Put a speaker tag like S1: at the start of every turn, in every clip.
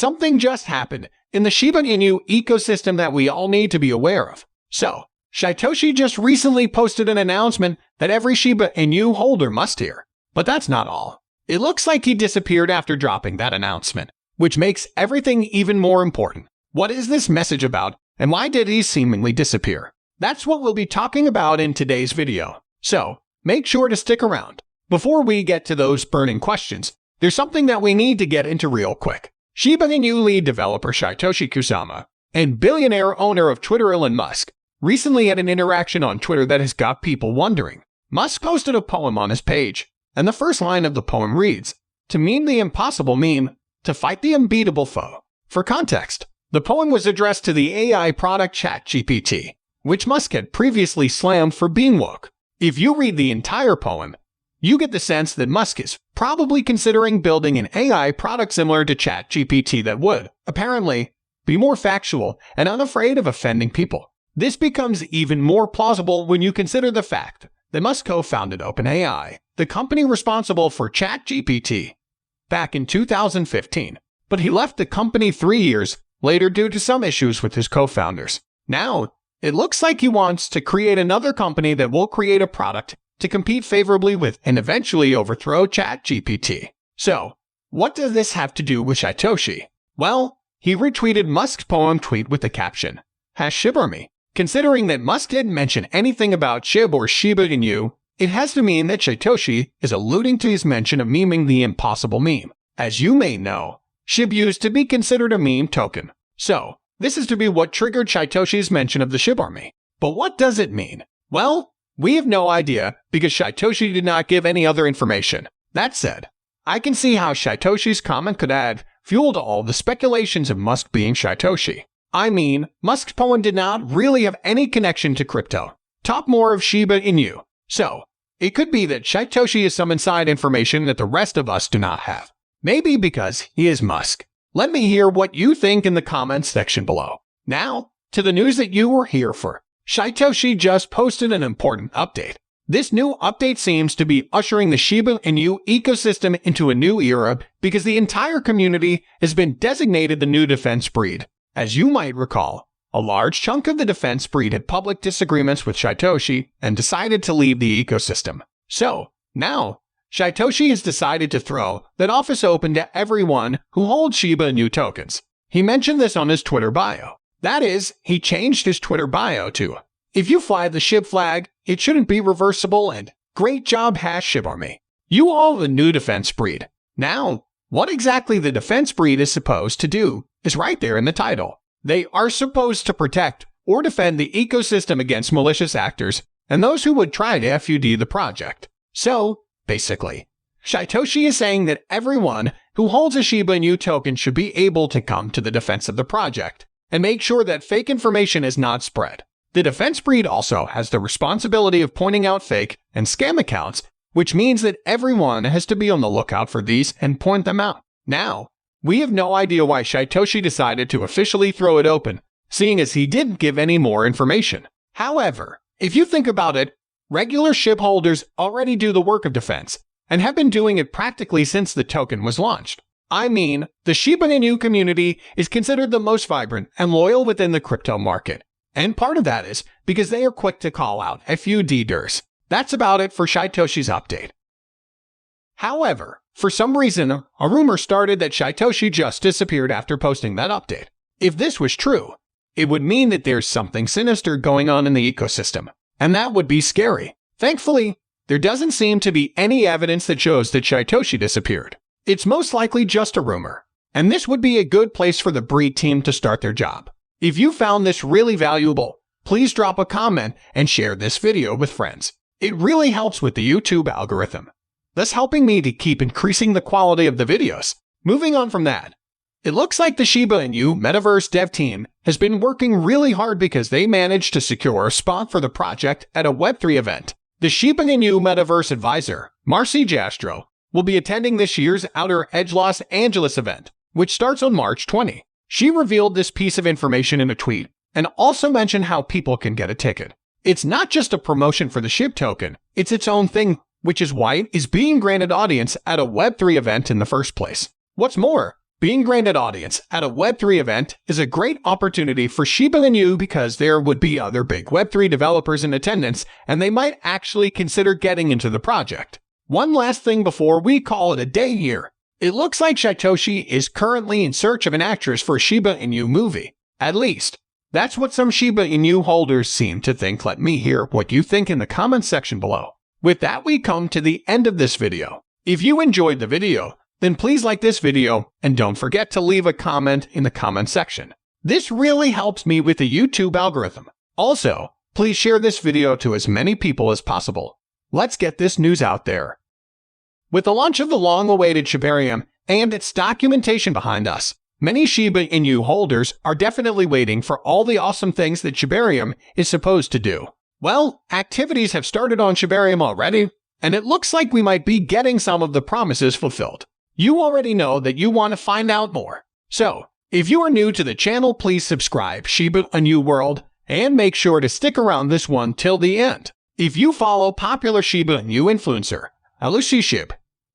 S1: something just happened in the Shiba Inu ecosystem that we all need to be aware of. So, Satoshi just recently posted an announcement that every Shiba Inu holder must hear. But that's not all. It looks like he disappeared after dropping that announcement, which makes everything even more important. What is this message about, and why did he seemingly disappear? That's what we'll be talking about in today's video. So, make sure to stick around. Before we get to those burning questions, there's something that we need to get into real quick. Shiba Inu lead developer Satoshi Kusama and billionaire owner of Twitter Elon Musk recently had an interaction on Twitter that has got people wondering. Musk posted a poem on his page, and the first line of the poem reads, "To meme the impossible meme, to fight the unbeatable foe." For context, the poem was addressed to the AI product ChatGPT, which Musk had previously slammed for being woke. If you read the entire poem, you get the sense that Musk is probably considering building an AI product similar to ChatGPT that would, apparently, be more factual and unafraid of offending people. This becomes even more plausible when you consider the fact that Musk co-founded OpenAI, the company responsible for ChatGPT, back in 2015. But he left the company 3 years later due to some issues with his co-founders. Now, it looks like he wants to create another company that will create a product to compete favorably with and eventually overthrow ChatGPT. So, what does this have to do with Satoshi? Well, he retweeted Musk's poem tweet with the caption, #ShibArmy. Considering that Musk didn't mention anything about Shib or Shiba Inu, it has to mean that Satoshi is alluding to his mention of meming the impossible meme. As you may know, Shib used to be considered a meme token. So, this is to be what triggered Satoshi's mention of the ShibArmy. But what does it mean? Well, we have no idea because Satoshi did not give any other information. That said, I can see how Satoshi's comment could add fuel to all the speculations of Musk being Satoshi. I mean, Musk's poem did not really have any connection to crypto. Talk more of Shiba Inu. So, it could be that Satoshi has some inside information that the rest of us do not have. Maybe because he is Musk. Let me hear what you think in the comments section below. Now, to the news that you were here for. Satoshi just posted an important update. This new update seems to be ushering the Shiba Inu ecosystem into a new era because the entire community has been designated the new defense breed. As you might recall, a large chunk of the defense breed had public disagreements with Satoshi and decided to leave the ecosystem. So, now, Satoshi has decided to throw that office open to everyone who holds Shiba Inu tokens. He mentioned this on his Twitter bio. That is, he changed his Twitter bio to, "If you fly the Shib flag, it shouldn't be reversible and great job #ShibArmy. You all the new defense breed." Now, what exactly the defense breed is supposed to do is right there in the title. They are supposed to protect or defend the ecosystem against malicious actors and those who would try to FUD the project. So, basically, Satoshi is saying that everyone who holds a Shiba Inu token should be able to come to the defense of the project and make sure that fake information is not spread. The defense breed also has the responsibility of pointing out fake and scam accounts, which means that everyone has to be on the lookout for these and point them out. Now, we have no idea why Satoshi decided to officially throw it open, seeing as he didn't give any more information. However, if you think about it, regular Shib holders already do the work of defense, and have been doing it practically since the token was launched. I mean, the Shiba Inu community is considered the most vibrant and loyal within the crypto market. And part of that is because they are quick to call out FUDers. That's about it for Satoshi's update. However, for some reason, a rumor started that Satoshi just disappeared after posting that update. If this was true, it would mean that there's something sinister going on in the ecosystem, and that would be scary. Thankfully, there doesn't seem to be any evidence that shows that Satoshi disappeared. It's most likely just a rumor, and this would be a good place for the breed team to start their job. If you found this really valuable, please drop a comment and share this video with friends. It really helps with the YouTube algorithm, thus helping me to keep increasing the quality of the videos. Moving on from that, it looks like the Shiba Inu Metaverse dev team has been working really hard because they managed to secure a spot for the project at a Web3 event. The Shiba Inu Metaverse advisor, Marcy Jastro, will be attending this year's Outer Edge Los Angeles event, which starts on March 20. She revealed this piece of information in a tweet and also mentioned how people can get a ticket. It's not just a promotion for the Shib token, it's its own thing, which is why it is being granted audience at a Web3 event in the first place. What's more, being granted audience at a Web3 event is a great opportunity for Shiba Inu because there would be other big Web3 developers in attendance and they might actually consider getting into the project. One last thing before we call it a day here. It looks like Satoshi is currently in search of an actress for a Shiba Inu movie. At least, that's what some Shiba Inu holders seem to think. Let me hear what you think in the comments section below. With that, we come to the end of this video. If you enjoyed the video, then please like this video and don't forget to leave a comment in the comment section. This really helps me with the YouTube algorithm. Also, please share this video to as many people as possible. Let's get this news out there. With the launch of the long-awaited Shibarium and its documentation behind us, many Shiba Inu holders are definitely waiting for all the awesome things that Shibarium is supposed to do. Well, activities have started on Shibarium already, and it looks like we might be getting some of the promises fulfilled. You already know that you want to find out more. So, if you are new to the channel, please subscribe Shiba Inu World and make sure to stick around this one till the end. If you follow popular Shiba Inu influencer, Shib,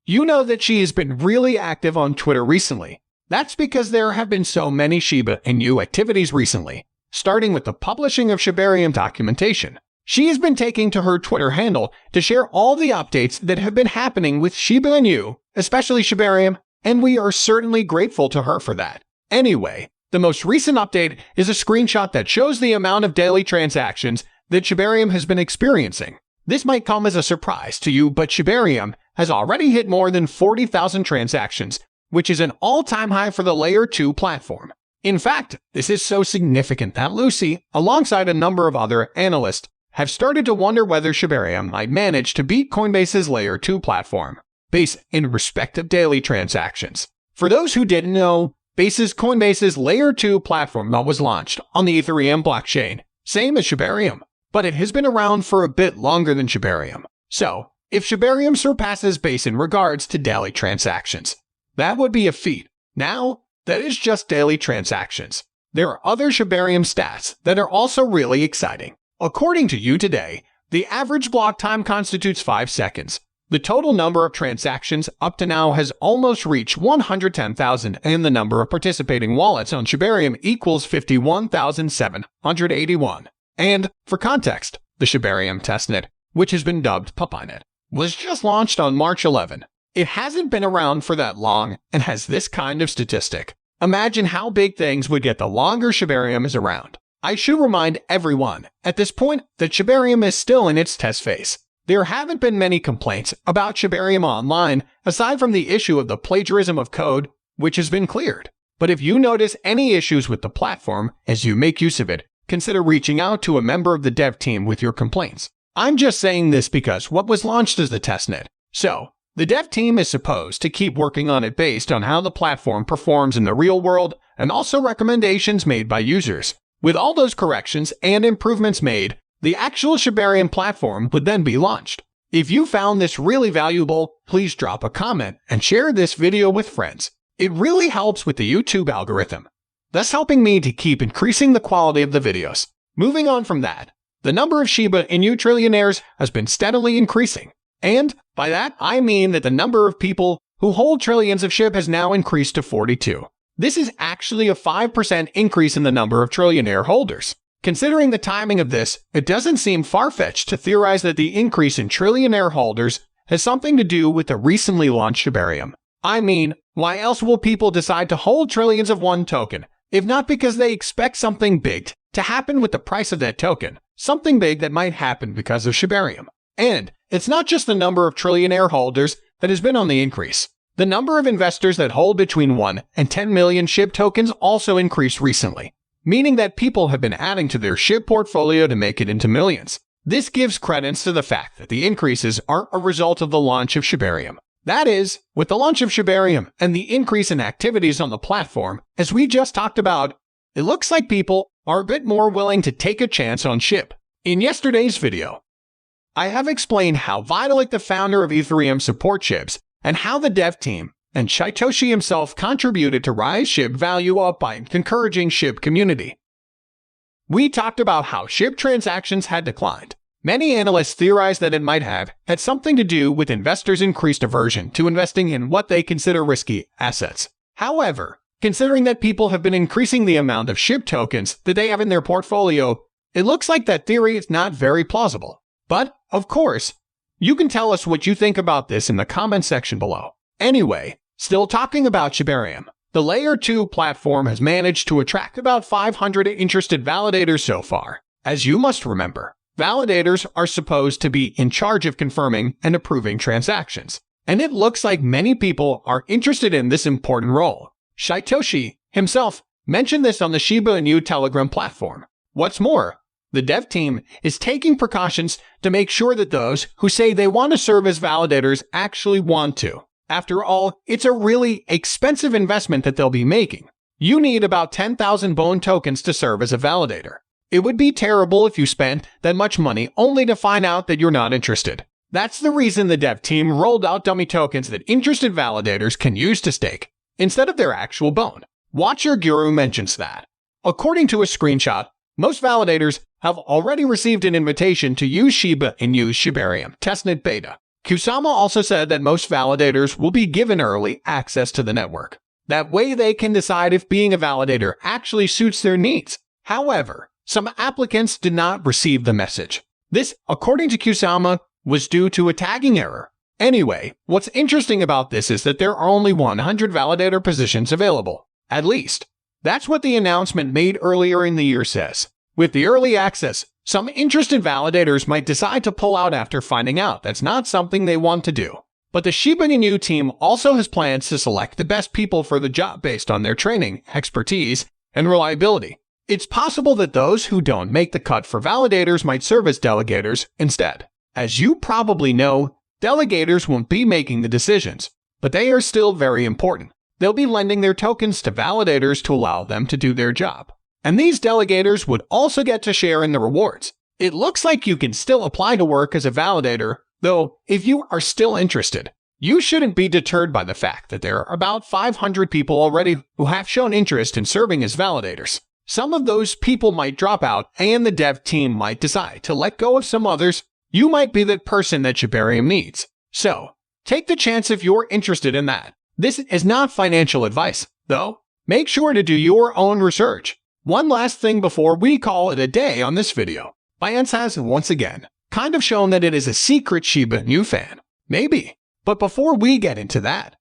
S1: you know that she has been really active on Twitter recently. That's because there have been so many Shiba Inu activities recently, starting with the publishing of Shibarium documentation. She has been taking to her Twitter handle to share all the updates that have been happening with Shiba Inu, especially Shibarium, and we are certainly grateful to her for that. Anyway, the most recent update is a screenshot that shows the amount of daily transactions that Shibarium has been experiencing. This might come as a surprise to you, but Shibarium has already hit more than 40,000 transactions, which is an all-time high for the Layer 2 platform. In fact, this is so significant that Lucy, alongside a number of other analysts, have started to wonder whether Shibarium might manage to beat Coinbase's Layer 2 platform, Base, in respect of daily transactions. For those who didn't know, Coinbase's Layer 2 platform was launched on the Ethereum blockchain, same as Shibarium, but it has been around for a bit longer than Shibarium. So, if Shibarium surpasses Base in regards to daily transactions, that would be a feat. Now, that is just daily transactions. There are other Shibarium stats that are also really exciting. According to You Today, the average block time constitutes 5 seconds. The total number of transactions up to now has almost reached 110,000, and the number of participating wallets on Shibarium equals 51,781. And, for context, the Shibarium testnet, which has been dubbed PuppyNet, was just launched on March 11. It hasn't been around for that long and has this kind of statistic. Imagine how big things would get the longer Shibarium is around. I should remind everyone at this point that Shibarium is still in its test phase. There haven't been many complaints about Shibarium online aside from the issue of the plagiarism of code, which has been cleared. But if you notice any issues with the platform as you make use of it, consider reaching out to a member of the dev team with your complaints. I'm just saying this because what was launched as the testnet. So, the dev team is supposed to keep working on it based on how the platform performs in the real world and also recommendations made by users. With all those corrections and improvements made, the actual Shibarium platform would then be launched. If you found this really valuable, please drop a comment and share this video with friends. It really helps with the YouTube algorithm, thus helping me to keep increasing the quality of the videos. Moving on from that, the number of Shiba Inu trillionaires has been steadily increasing. And by that, I mean that the number of people who hold trillions of SHIB has now increased to 42. This is actually a 5% increase in the number of trillionaire holders. Considering the timing of this, it doesn't seem far-fetched to theorize that the increase in trillionaire holders has something to do with the recently launched Shibarium. I mean, why else will people decide to hold trillions of one token, if not because they expect something big to happen with the price of that token, something big that might happen because of Shibarium. And it's not just the number of trillionaire holders that has been on the increase. The number of investors that hold between 1 and 10 million SHIB tokens also increased recently, meaning that people have been adding to their SHIB portfolio to make it into millions. This gives credence to the fact that the increases aren't a result of the launch of Shibarium. That is, with the launch of Shibarium and the increase in activities on the platform, as we just talked about, it looks like people are a bit more willing to take a chance on SHIB. In yesterday's video, I have explained how Vitalik, the founder of Ethereum, supports SHIBs, and how the dev team and Satoshi himself contributed to rise SHIB value up by encouraging SHIB community. We talked about how SHIB transactions had declined. Many analysts theorize that it might have had something to do with investors' increased aversion to investing in what they consider risky assets. However, considering that people have been increasing the amount of SHIB tokens that they have in their portfolio, it looks like that theory is not very plausible. But, of course, you can tell us what you think about this in the comment section below. Anyway, still talking about Shibarium, the Layer 2 platform has managed to attract about 500 interested validators so far. As you must remember, validators are supposed to be in charge of confirming and approving transactions, and it looks like many people are interested in this important role. Satoshi himself mentioned this on the Shiba Inu Telegram platform. What's more, the dev team is taking precautions to make sure that those who say they want to serve as validators actually want to. After all, it's a really expensive investment that they'll be making. You need about 10,000 bone tokens to serve as a validator. It would be terrible if you spent that much money only to find out that you're not interested. That's the reason the dev team rolled out dummy tokens that interested validators can use to stake, instead of their actual bone. Watch Your Guru mentions that. According to a screenshot, most validators have already received an invitation to use Shiba Inu's Shibarium testnet beta. Kusama also said that most validators will be given early access to the network. That way they can decide if being a validator actually suits their needs. However, some applicants did not receive the message. This, according to Kusama, was due to a tagging error. Anyway, what's interesting about this is that there are only 100 validator positions available. At least, that's what the announcement made earlier in the year says. With the early access, some interested validators might decide to pull out after finding out that's not something they want to do. But the Shiba Inu team also has plans to select the best people for the job based on their training, expertise, and reliability. It's possible that those who don't make the cut for validators might serve as delegators instead. As you probably know, delegators won't be making the decisions, but they are still very important. They'll be lending their tokens to validators to allow them to do their job. And these delegators would also get to share in the rewards. It looks like you can still apply to work as a validator, though if you are still interested, you shouldn't be deterred by the fact that there are about 500 people already who have shown interest in serving as validators. Some of those people might drop out and the dev team might decide to let go of some others. You might be that person that Shibarium needs. So, take the chance if you're interested in that. This is not financial advice, though. Make sure to do your own research. One last thing before we call it a day on this video. Binance has, once again, kind of shown that it is a secret Shiba Inu fan. Maybe. But before we get into that,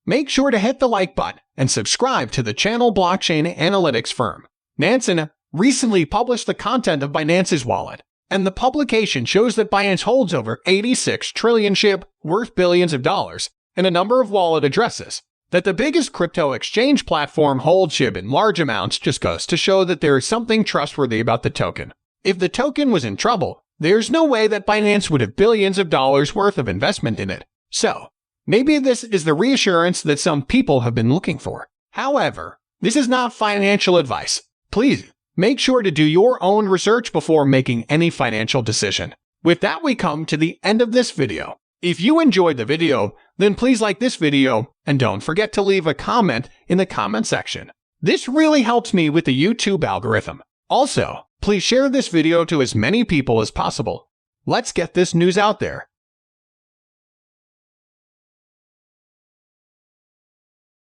S1: make sure to hit the like button and subscribe to the channel blockchain analytics firm. Nansen recently published the content of Binance's wallet, and the publication shows that Binance holds over 86 trillion SHIB, worth billions of dollars, and a number of wallet addresses. That the biggest crypto exchange platform holds SHIB in large amounts just goes to show that there is something trustworthy about the token. If the token was in trouble, there's no way that Binance would have billions of dollars worth of investment in it. So, maybe this is the reassurance that some people have been looking for. However, this is not financial advice. Please, make sure to do your own research before making any financial decision. With that, we come to the end of this video. If you enjoyed the video, then please like this video and don't forget to leave a comment in the comment section. This really helps me with the YouTube algorithm. Also, please share this video to as many people as possible. Let's get this news out there.